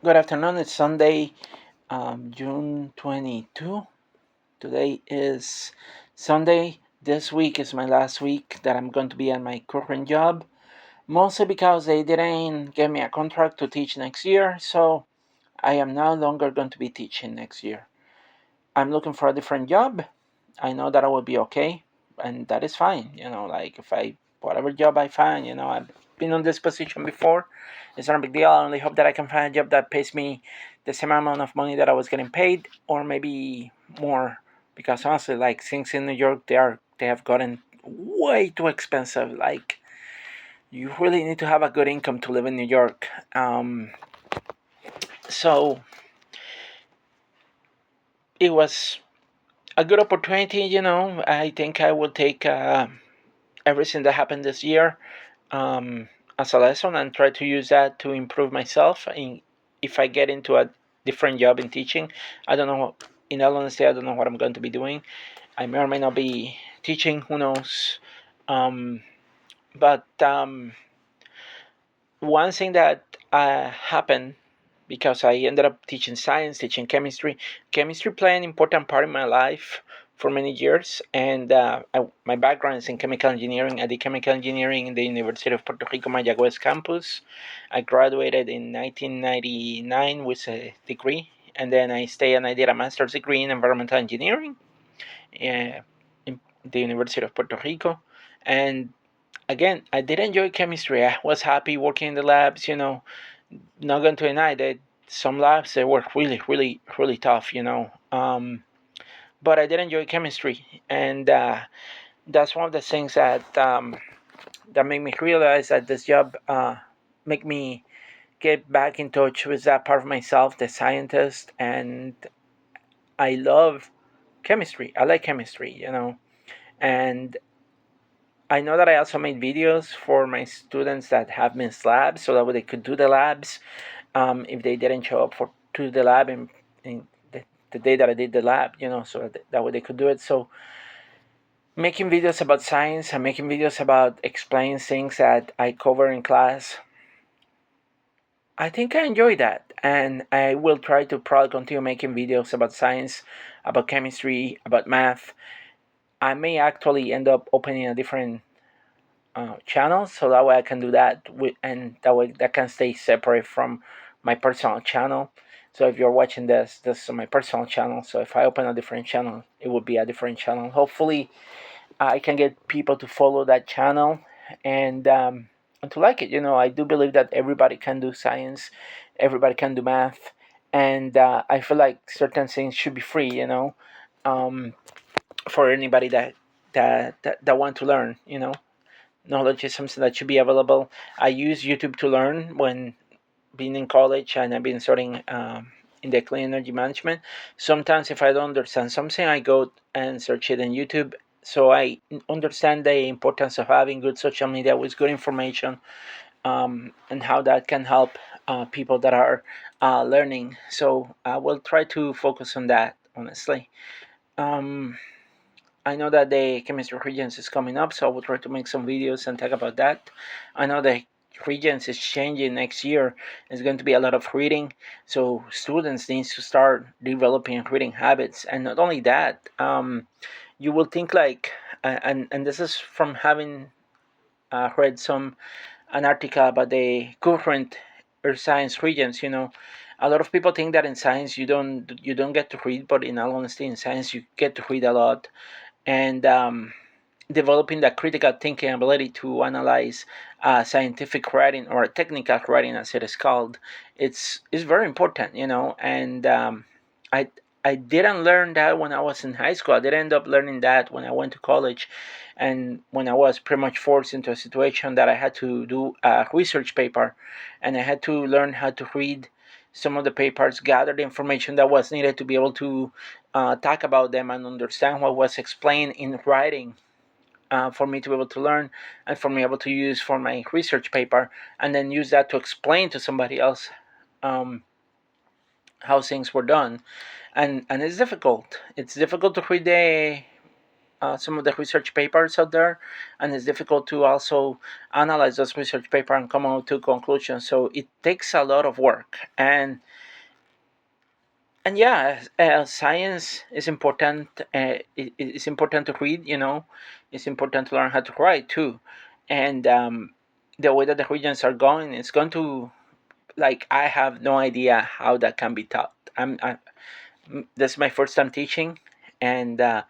Good afternoon. It's Sunday, June 22. Today is Sunday. This week is my last week that I'm going to be at my current job, mostly because they didn't give me a contract to teach next year, so I am no longer going to be teaching next year. I'm looking for a different job. I know that I will be okay, and that is fine. Like if whatever job I find, I've been on this position before. It's not a big deal. I only hope that I can find a job that pays me the same amount of money that I was getting paid, or maybe more. Because honestly, like things in New York, they have gotten way too expensive. Like you really need to have a good income to live in New York. So it was a good opportunity. I think I will take everything that happened this year um, as a lesson and try to use that to improve myself. If I get into a different job in teaching, I don't know. In all honesty, I don't know what I'm going to be doing. I may or may not be teaching. Who knows? Um, but one thing that happened because I ended up teaching science, teaching chemistry. Chemistry played an important part in my life for many years, and my background is in chemical engineering. I did chemical engineering in the University of Puerto Rico Mayagüez campus. I graduated in 1999 with a degree, and then I stayed and I did a master's degree in environmental engineering in the University of Puerto Rico. And again, I did enjoy chemistry. I was happy working in the labs. Not going to deny that some labs they were really, really, really tough. But I did enjoy chemistry, and that's one of the things that made me realize that this job make me get back in touch with that part of myself, the scientist, and I love chemistry. I like chemistry. And I know that I also made videos for my students that have missed labs so that way they could do the labs if they didn't show up for to the lab in the day that I did the lab, so that way they could do it. So making videos about science and making videos about explaining things that I cover in class, I think I enjoy that. And I will try to probably continue making videos about science, about chemistry, about math. I may actually end up opening a different channels so that way I can do that and that way that can stay separate from my personal channel. So if you're watching this is my personal channel. So if I open a different channel, it would be a different channel. Hopefully, I can get people to follow that channel and to like it. I do believe that everybody can do science, everybody can do math, and I feel like certain things should be free. Um, for anybody that want to learn. Knowledge is something that should be available. I use YouTube to learn when being in college, and I've been studying in the clean energy management. Sometimes, if I don't understand something, I go and search it in YouTube. So I understand the importance of having good social media with good information and how that can help people that are learning. So I will try to focus on that, honestly. Um, I know that the chemistry regents is coming up, so I will try to make some videos and talk about that. I know the regents is changing next year. It's going to be a lot of reading, so students need to start developing reading habits. And not only that, you will think like, and this is from having read an article about the current earth science regents. A lot of people think that in science you don't get to read, but in all honesty, in science you get to read a lot and developing that critical thinking ability to analyze scientific writing or technical writing, as it is called, it's very important, And I I didn't learn that when I was in high school. I didn't end up learning that when I went to college, and when I was pretty much forced into a situation that I had to do a research paper, and I had to learn how to read some of the papers, gather the information that was needed to be able to talk about them and understand what was explained in writing for me to be able to learn and for me able to use for my research paper and then use that to explain to somebody else um, how things were done. And it's difficult. It's difficult to read some of the research papers out there, and it's difficult to also analyze those research papers and come out to conclusions. So it takes a lot of work, and yeah, science is important. It's important to read. It's important to learn how to write too, and the way that the regions are going, it's going to, like, I have no idea how that can be taught. This is my first time teaching, and I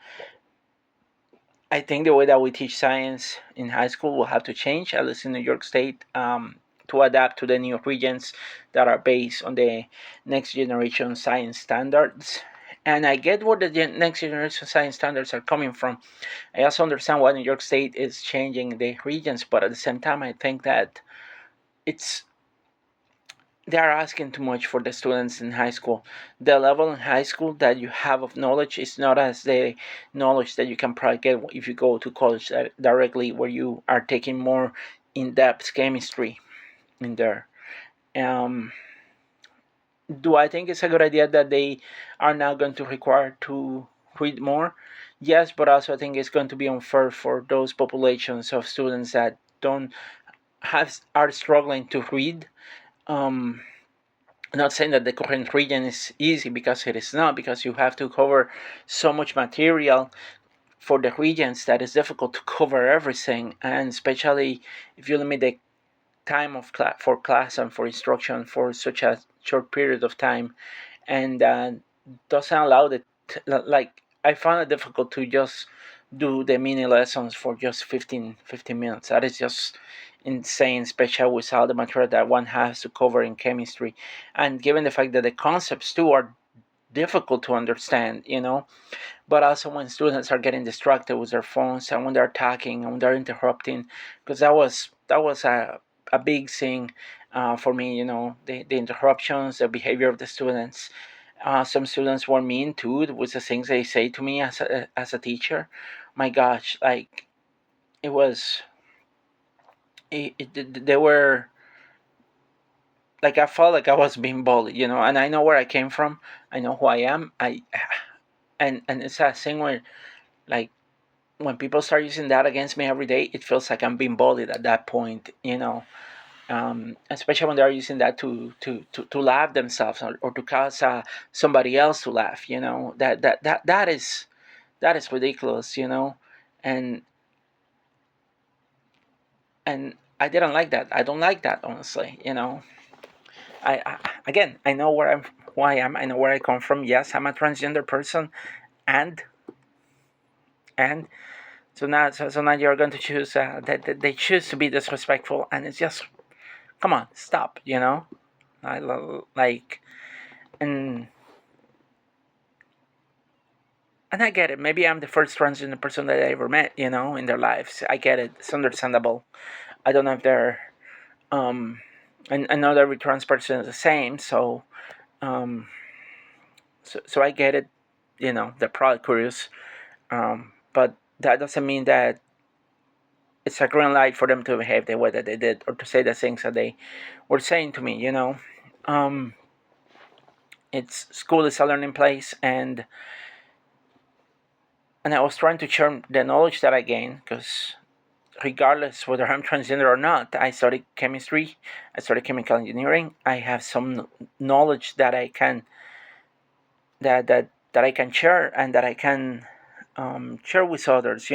think the way that we teach science in high school will have to change, at least in New York State, to adapt to the new regions that are based on the next generation science standards. And I get where the next generation science standards are coming from. I also understand why New York State is changing the regions, but at the same time, I think that it's they are asking too much for the students in high school. The level in high school that you have of knowledge is not as the knowledge that you can probably get if you go to college directly, where you are taking more in-depth chemistry in there. Um, do I think it's a good idea that they are now going to require to read more? Yes, but also I think it's going to be unfair for those populations of students that don't have are struggling to read. Um, not saying that the current region is easy, because it is not, because you have to cover so much material for the regions that it's difficult to cover everything, and especially if you limit the time of for class and for instruction for such a short period of time, and doesn't allow the like I found it difficult to just do the mini lessons for just 15 minutes. That is just insane, especially with all the material that one has to cover in chemistry, and given the fact that the concepts too are difficult to understand, but also when students are getting distracted with their phones, and when they're talking and when they're interrupting, because that was a big thing for me, the interruptions, the behavior of the students. Some students were mean too with the things they say to me as a teacher. My gosh, like, it was they were like, I felt like I was being bullied, and I know where I came from. I know who I am. And it's a thing where, like, when people start using that against me every day, it feels like I'm being bullied at that point, especially when they're using that to laugh themselves, or to cause somebody else to laugh. That is ridiculous. And and I didn't like that. I don't like that, honestly. I again, I know who I am. I know where I come from. Yes, I'm a transgender person, and and so now you're going to choose that they choose to be disrespectful, and it's just, come on, stop. Like, and and I get it. Maybe I'm the first transgender person that I ever met, in their lives. I get it. It's understandable. I don't know if they're and I know that every trans person is the same, um so I get it. They're probably curious, but that doesn't mean that it's a green light for them to behave the way that they did, or to say the things that they were saying to me. Um, it's school is a learning place, and I was trying to share the knowledge that I gained, because regardless whether I'm transgender or not, I studied chemistry, I studied chemical engineering. I have some knowledge that I can that I can share, and that I can share with others.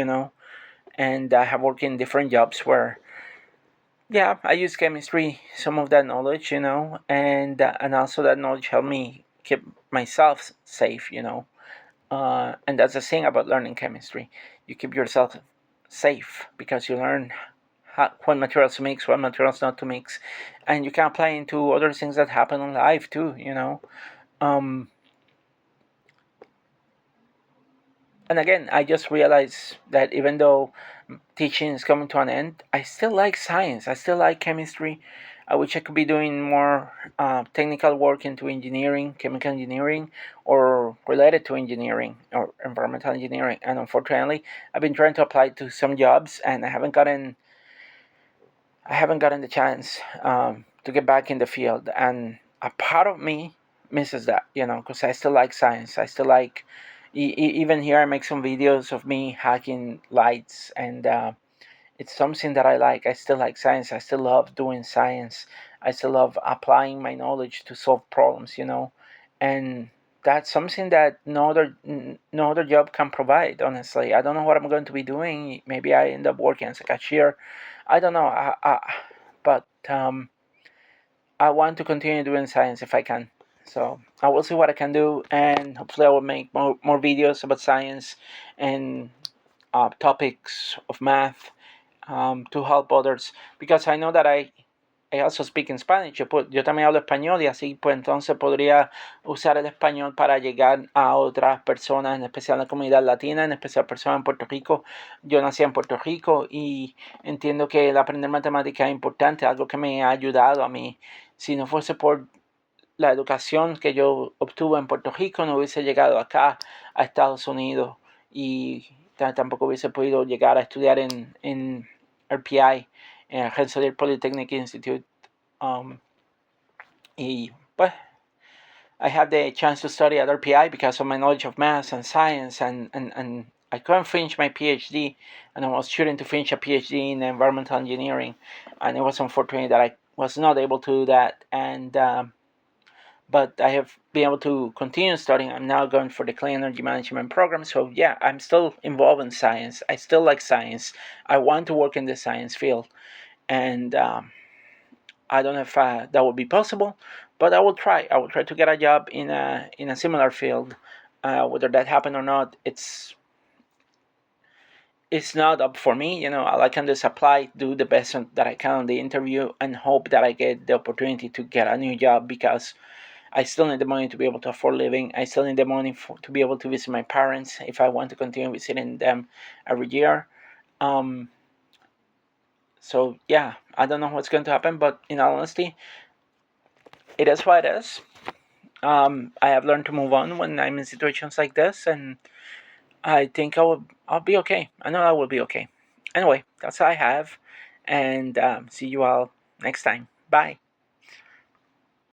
And I have worked in different jobs where, yeah, I use chemistry, some of that knowledge, and also that knowledge helped me keep myself safe. And that's the thing about learning chemistry. You keep yourself safe, because you learn what materials to mix, what materials not to mix, and you can apply into other things that happen in life too. Um, and again, I just realized that even though teaching is coming to an end, I still like science. I still like chemistry. I wish I could be doing more technical work into engineering, chemical engineering, or related to engineering or environmental engineering. And unfortunately, I've been trying to apply to some jobs, and I haven't gotten the chance to get back in the field. And a part of me misses that, because I still like science. I still like Even here, I make some videos of me hacking lights, and it's something that I like. I still like science. I still love doing science. I still love applying my knowledge to solve problems, and that's something that no other job can provide. Honestly, I don't know what I'm going to be doing. Maybe I end up working as a cashier. I don't know. But I want to continue doing science if I can. So I will see what I can do, and hopefully I will make more videos about science and topics of math, to help others, because I know that I also speak in Spanish. Yo también hablo español, y así pues entonces podría usar el español para llegar a otras personas, en especial la comunidad latina, en especial personas en Puerto Rico. Yo nací en Puerto Rico y entiendo que el aprender matemáticas es importante, algo que me ha ayudado a mí. Si no fuese por la educación que yo obtuve en Puerto Rico, no hubiese llegado acá a Estados Unidos, y tampoco hubiese podido llegar a estudiar en RPI, en el Rensselaer Polytechnic Institute. Um, y pues I had the chance to study at RPI because of my knowledge of math and science, and I couldn't finish my PhD, and I was shooting to finish a PhD in environmental engineering, and it was unfortunate that I was not able to do that, and but I have been able to continue studying. I'm now going for the clean energy management program. So yeah, I'm still involved in science. I still like science. I want to work in the science field, and I don't know if that will be possible, but I will try. I will try to get a job in a similar field. Whether that happen or not, it's not up for me. All I can do is apply, do the best that I can on the interview, and hope that I get the opportunity to get a new job, because I still need the money to be able to afford living. I still need the money to be able to visit my parents if I want to continue visiting them every year. Um, so yeah, I don't know what's going to happen, but in all honesty, it is what it is. I have learned to move on when I'm in situations like this, and I think I'll be okay. I know I will be okay. Anyway, that's all I have, and see you all next time. Bye.